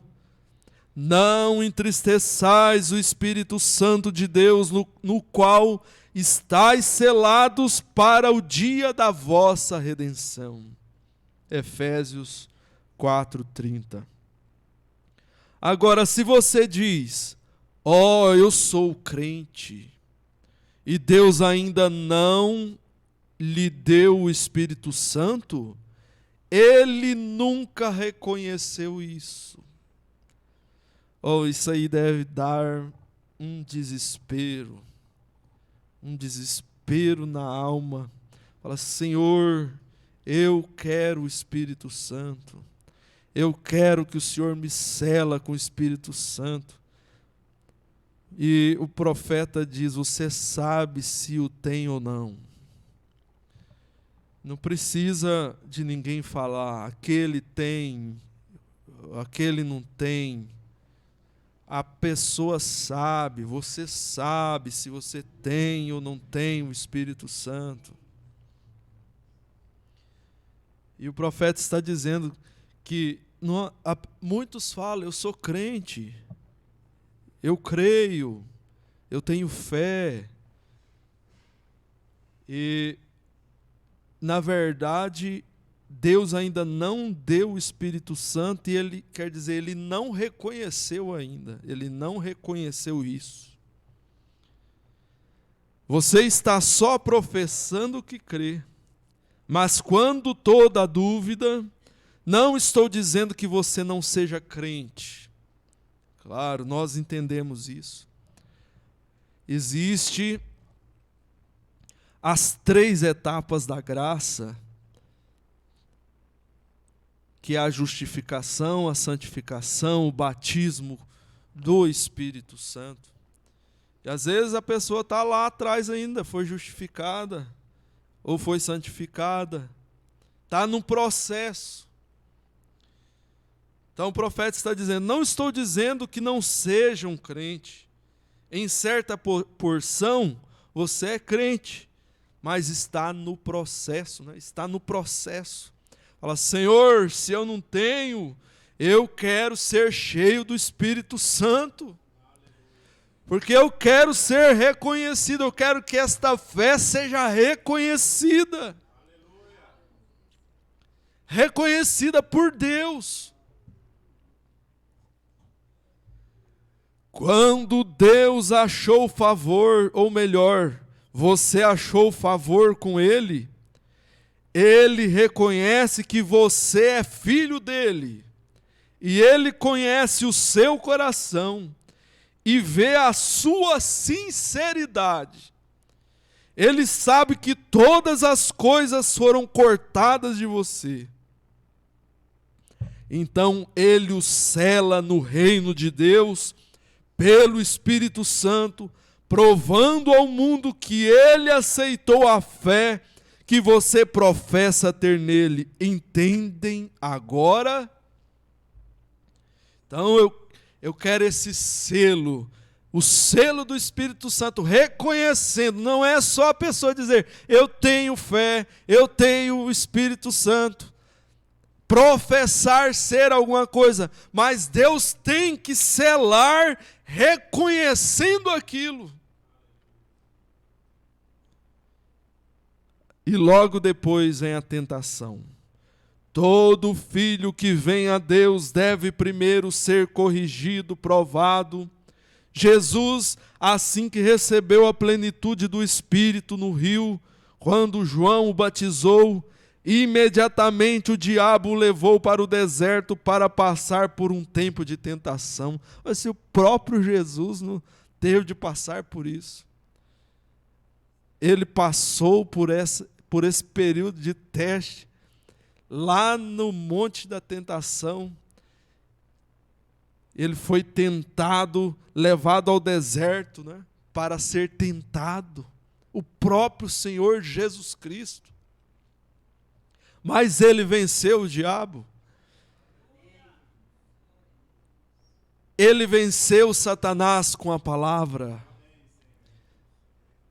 Não entristeçais o Espírito Santo de Deus, no qual estáis selados para o dia da vossa redenção. Efésios 4:30. Agora, se você diz, eu sou crente, e Deus ainda não lhe deu o Espírito Santo, ele nunca reconheceu isso. Isso aí deve dar um desespero na alma. Fala, Senhor, eu quero o Espírito Santo. Eu quero que o Senhor me sela com o Espírito Santo. E o profeta diz, você sabe se o tem ou não. Não precisa de ninguém falar, aquele tem, aquele não tem. A pessoa sabe, você sabe se você tem ou não tem o Espírito Santo. E o profeta está dizendo que muitos falam, eu sou crente, eu creio, eu tenho fé. E, na verdade, Deus ainda não deu o Espírito Santo, e ele quer dizer, ele não reconheceu ainda, ele não reconheceu isso. Você está só professando que crê, mas quando toda dúvida, não estou dizendo que você não seja crente. Claro, nós entendemos isso. Existe as 3 etapas da graça, que é a justificação, a santificação, o batismo do Espírito Santo. E às vezes a pessoa está lá atrás ainda, foi justificada, ou foi santificada, está num processo. Então o profeta está dizendo, não estou dizendo que não seja um crente. Em certa porção, você é crente, mas está no processo, né? Está no processo. Fala, Senhor, se eu não tenho, eu quero ser cheio do Espírito Santo. Porque eu quero ser reconhecido, eu quero que esta fé seja reconhecida. Reconhecida por Deus. Quando Deus achou favor, ou melhor, você achou favor com Ele, Ele reconhece que você é filho dEle, e Ele conhece o seu coração, e vê a sua sinceridade. Ele sabe que todas as coisas foram cortadas de você. Então Ele o sela no reino de Deus, pelo Espírito Santo, provando ao mundo que Ele aceitou a fé que você professa ter nele. Entendem agora? Então eu quero esse selo, o selo do Espírito Santo, reconhecendo, não é só a pessoa dizer, eu tenho fé, eu tenho o Espírito Santo, professar ser alguma coisa, mas Deus tem que selar reconhecendo aquilo. E logo depois vem a tentação. Todo filho que vem a Deus deve primeiro ser corrigido, provado. Jesus, assim que recebeu a plenitude do Espírito no rio, quando João o batizou, imediatamente o diabo o levou para o deserto para passar por um tempo de tentação. Mas se o próprio Jesus não teve de passar por isso. Ele passou por esse período de teste, lá no monte da tentação. Ele foi tentado, levado ao deserto, né, para ser tentado. O próprio Senhor Jesus Cristo. Mas ele venceu o diabo. Ele venceu Satanás com a palavra,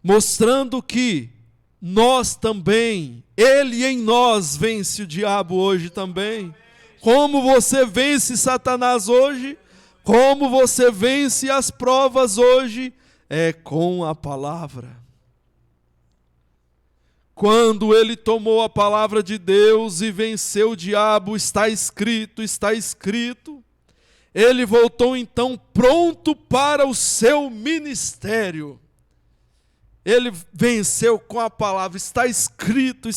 mostrando que nós também, Ele em nós vence o diabo hoje também. Como você vence Satanás hoje, como você vence as provas hoje, é com a palavra. Quando ele tomou a palavra de Deus e venceu o diabo, está escrito, ele voltou então pronto para o seu ministério. Ele venceu com a palavra, está escrito.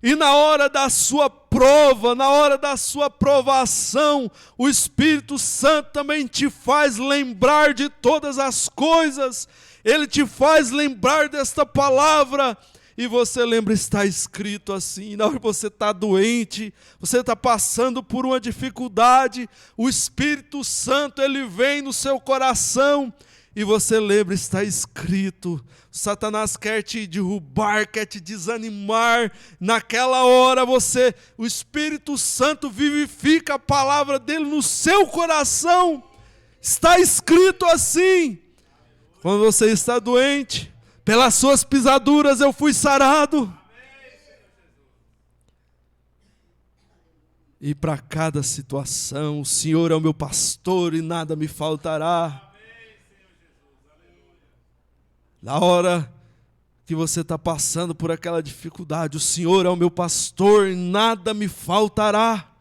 E na hora da sua prova, na hora da sua provação, o Espírito Santo também te faz lembrar de todas as coisas. Ele te faz lembrar desta palavra. E você lembra, está escrito assim. Na hora que você está doente, você está passando por uma dificuldade, o Espírito Santo, ele vem no seu coração. E você lembra, está escrito. Satanás quer te derrubar, quer te desanimar. Naquela hora o Espírito Santo vivifica a palavra dele no seu coração. Está escrito assim. Quando você está doente, pelas suas pisaduras eu fui sarado. e para cada situação. O Senhor é o meu pastor e nada me faltará. Na hora que você está passando por aquela dificuldade, o Senhor é o meu pastor e nada me faltará.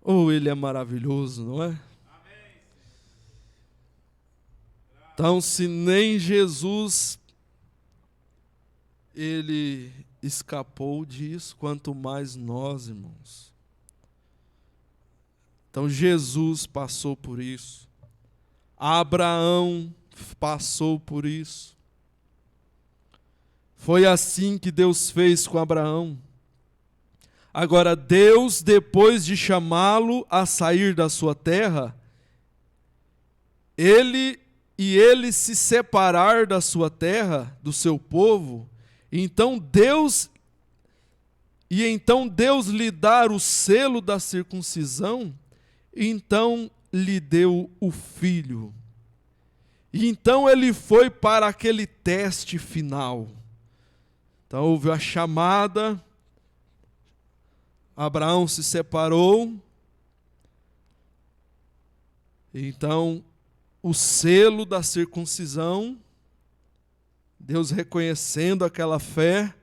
Oh, Ele é maravilhoso, não é? Então, se nem Jesus, Ele escapou disso, quanto mais nós, irmãos. Então, Jesus passou por isso. Abraão passou por isso. Foi assim que Deus fez com Abraão. Agora, Deus, depois de chamá-lo a sair da sua terra, ele se separar da sua terra, do seu povo, então Deus lhe dar o selo da circuncisão, então lhe deu o filho. E então ele foi para aquele teste final. Então houve a chamada, Abraão se separou, então o selo da circuncisão, Deus reconhecendo aquela fé,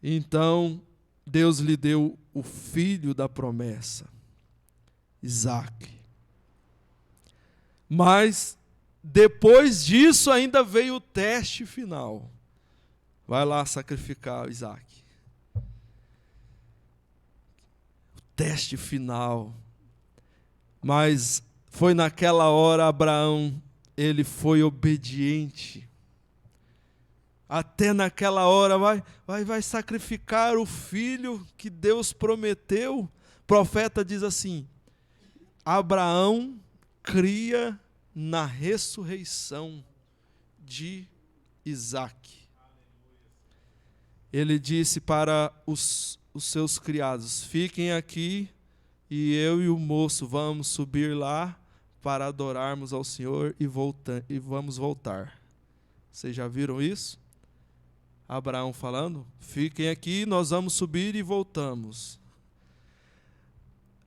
então Deus lhe deu o filho da promessa, Isaque. Mas depois disso ainda veio o teste final. Vai lá sacrificar o Isaque. O teste final. Mas foi naquela hora Abraão, ele foi obediente. Até naquela hora vai sacrificar o filho que Deus prometeu. O profeta diz assim: Abraão cria na ressurreição de Isaque. Ele disse para os seus criados: fiquem aqui e eu e o moço vamos subir lá para adorarmos ao Senhor e vamos voltar. Vocês já viram isso? Abraão falando: fiquem aqui, nós vamos subir e voltamos.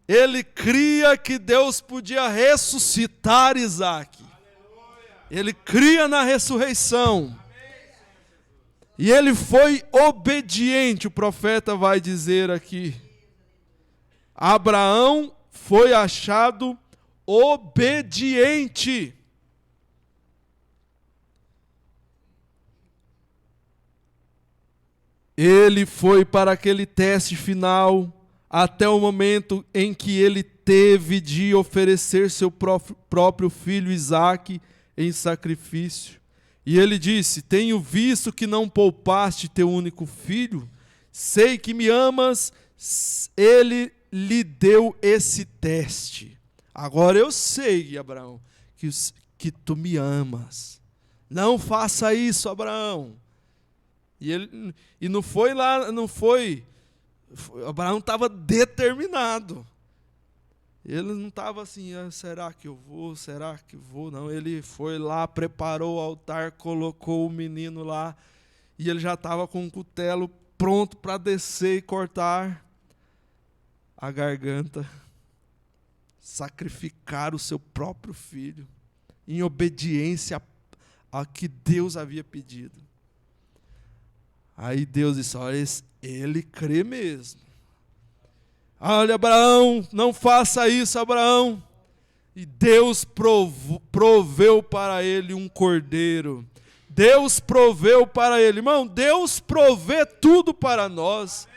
Ele cria que Deus podia ressuscitar Isaque. Ele cria na ressurreição. E ele foi obediente, o profeta vai dizer aqui. Abraão foi achado obediente. Ele foi para aquele teste final, até o momento em que ele teve de oferecer seu próprio filho Isaque em sacrifício. E ele disse: tenho visto que não poupaste teu único filho, sei que me amas. Ele lhe deu esse teste. Agora eu sei, Abraão, que tu me amas. Não faça isso, Abraão. E não foi lá, Abraão estava determinado. Ele não estava assim: será que eu vou, será que vou? Não, ele foi lá, preparou o altar, colocou o menino lá, e ele já estava com o cutelo pronto para descer e cortar a garganta, sacrificar o seu próprio filho, em obediência a que Deus havia pedido. Aí Deus disse: olha, ele crê mesmo. Olha, Abraão, não faça isso, Abraão. E Deus proveu para ele um cordeiro. Deus proveu para ele. Irmão, Deus provê tudo para nós.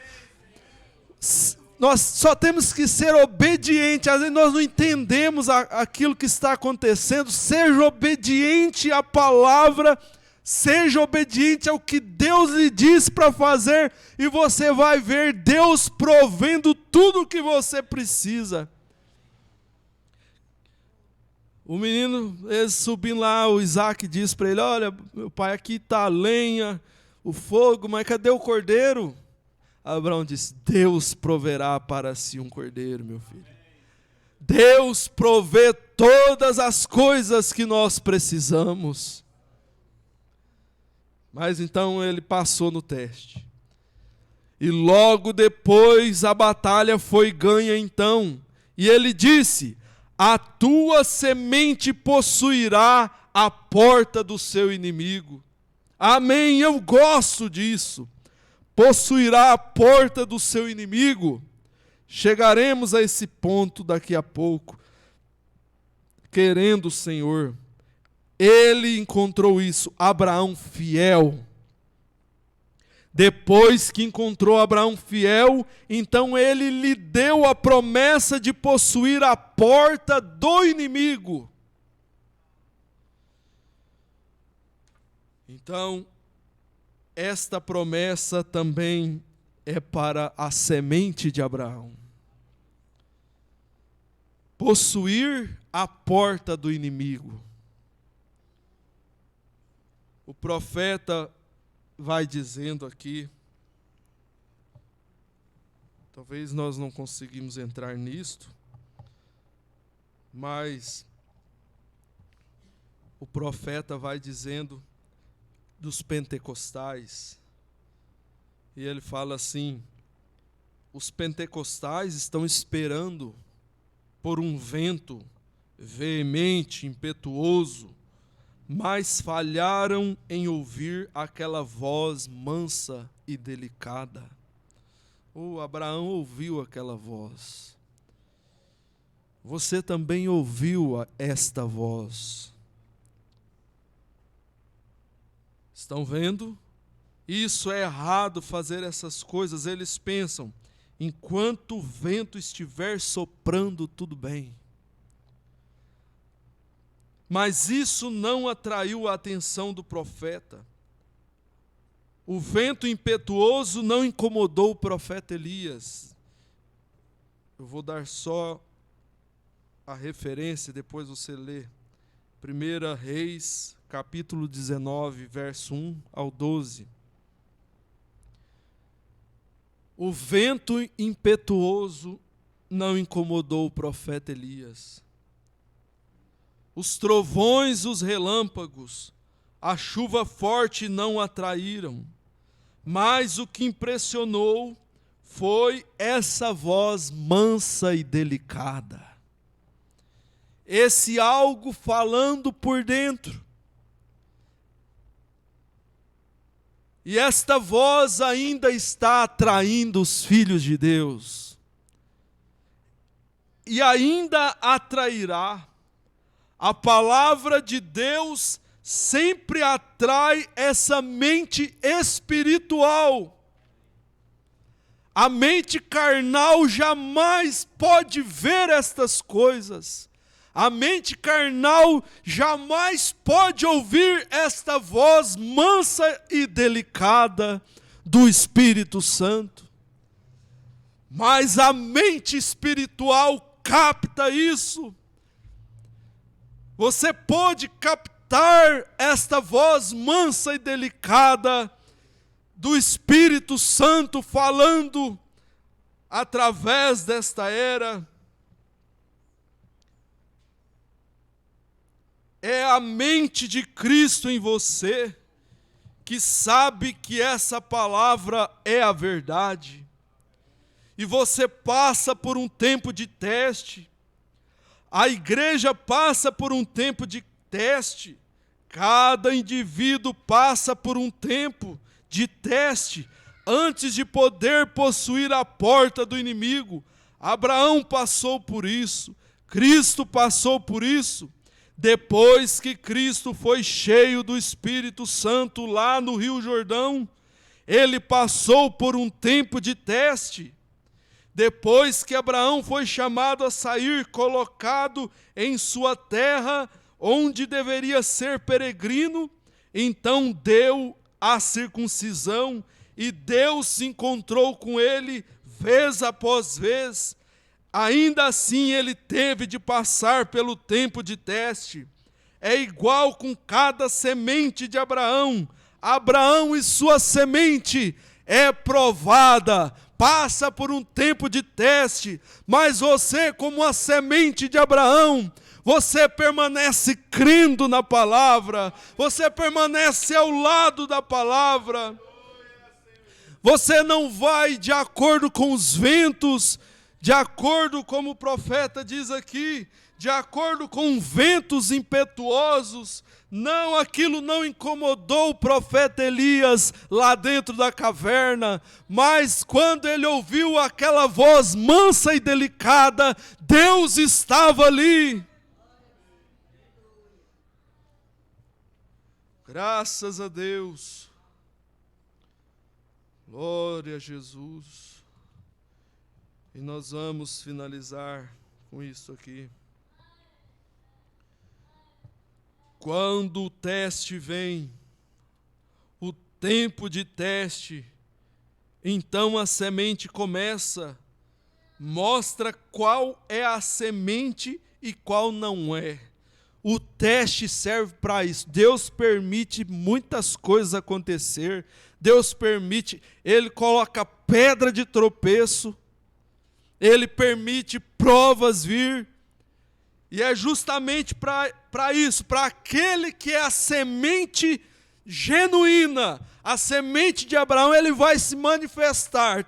Nós só temos que ser obedientes. Às vezes nós não entendemos aquilo que está acontecendo. Seja obediente à palavra. Seja obediente ao que Deus lhe diz para fazer, e você vai ver Deus provendo tudo o que você precisa. O menino, eles subindo lá, o Isaque diz para ele: olha, meu pai, aqui está a lenha, o fogo, mas cadê o cordeiro? Abraão disse: Deus proverá para si um cordeiro, meu filho. Deus provê todas as coisas que nós precisamos. Mas então ele passou no teste. E logo depois a batalha foi ganha então. E ele disse: a tua semente possuirá a porta do seu inimigo. Amém, eu gosto disso. Possuirá a porta do seu inimigo. Chegaremos a esse ponto daqui a pouco. Querendo o Senhor. Ele encontrou isso. Abraão fiel. Depois que encontrou Abraão fiel, então ele lhe deu a promessa de possuir a porta do inimigo. Então, esta promessa também é para a semente de Abraão. Possuir a porta do inimigo. O profeta vai dizendo aqui, talvez nós não conseguimos entrar nisto, mas o profeta vai dizendo dos pentecostais, e ele fala assim: os pentecostais estão esperando por um vento veemente, impetuoso, mas falharam em ouvir aquela voz mansa e delicada. Abraão ouviu aquela voz. Você também ouviu esta voz. Estão vendo? Isso é errado, fazer essas coisas. Eles pensam, enquanto o vento estiver soprando, tudo bem. Mas isso não atraiu a atenção do profeta. O vento impetuoso não incomodou o profeta Elias. Eu vou dar só a referência, depois você lê. 1 Reis, capítulo 19, verso 1 ao 12. O vento impetuoso não incomodou o profeta Elias. Os trovões, os relâmpagos, a chuva forte não atraíram, mas o que impressionou foi essa voz mansa e delicada. Esse algo falando por dentro. E esta voz ainda está atraindo os filhos de Deus. E ainda atrairá. A palavra de Deus sempre atrai essa mente espiritual. A mente carnal jamais pode ver estas coisas. A mente carnal jamais pode ouvir esta voz mansa e delicada do Espírito Santo. Mas a mente espiritual capta isso. Você pode captar esta voz mansa e delicada do Espírito Santo falando através desta era. É a mente de Cristo em você que sabe que essa palavra é a verdade. E você passa por um tempo de teste. A igreja passa por um tempo de teste. Cada indivíduo passa por um tempo de teste antes de poder possuir a porta do inimigo. Abraão passou por isso. Cristo passou por isso. Depois que Cristo foi cheio do Espírito Santo lá no Rio Jordão, ele passou por um tempo de teste. Depois que Abraão foi chamado a sair, colocado em sua terra, onde deveria ser peregrino, então deu a circuncisão, e Deus se encontrou com ele vez após vez. Ainda assim ele teve de passar pelo tempo de teste. É igual com cada semente de Abraão. Abraão e sua semente é provada, passa por um tempo de teste, mas você, como a semente de Abraão, você permanece crendo na palavra, você permanece ao lado da palavra. Você não vai de acordo com os ventos, de acordo como o profeta diz aqui, de acordo com ventos impetuosos. Não, aquilo não incomodou o profeta Elias lá dentro da caverna, mas quando ele ouviu aquela voz mansa e delicada, Deus estava ali. Graças a Deus. Glória a Jesus. E nós vamos finalizar com isso aqui. Quando o teste vem, o tempo de teste, então a semente começa, mostra qual é a semente e qual não é. O teste serve para isso. Deus permite muitas coisas acontecer. Deus permite, Ele coloca pedra de tropeço, Ele permite provas vir, e é justamente para isso, para aquele que é a semente genuína, a semente de Abraão, ele vai se manifestar,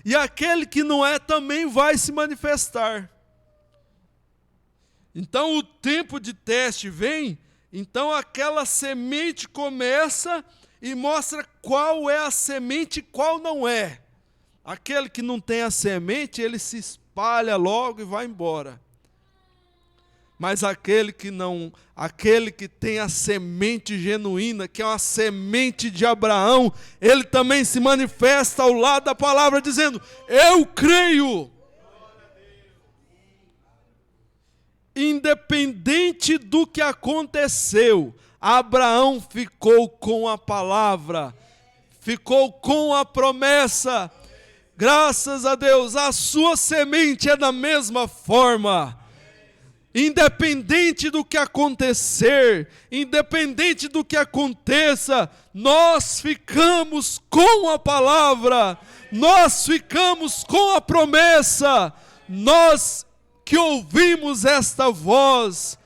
e aquele que não é também vai se manifestar. Então o tempo de teste vem, então aquela semente começa e mostra qual é a semente e qual não é. Aquele que não tem a semente, ele se espalha logo e vai embora. Mas aquele que tem a semente genuína, que é uma semente de Abraão, ele também se manifesta ao lado da palavra dizendo: eu creio. Independente do que aconteceu, Abraão ficou com a palavra, ficou com a promessa. Graças a Deus, a sua semente é da mesma forma. Independente do que acontecer, independente do que aconteça, nós ficamos com a palavra, nós ficamos com a promessa, nós que ouvimos esta voz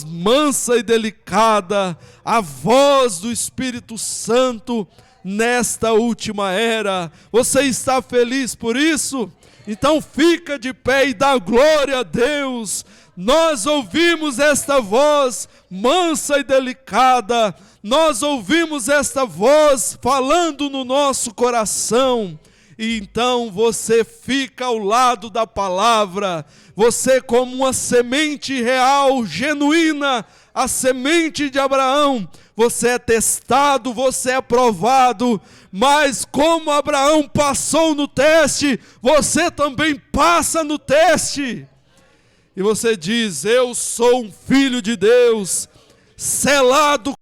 mansa e delicada, a voz do Espírito Santo nesta última era. Você está feliz por isso? Então fica de pé e dá glória a Deus. Nós ouvimos esta voz mansa e delicada, nós ouvimos esta voz falando no nosso coração. E então você fica ao lado da palavra, você como uma semente real, genuína, a semente de Abraão, você é testado, você é provado, mas como Abraão passou no teste, você também passa no teste. E você diz: eu sou um filho de Deus, selado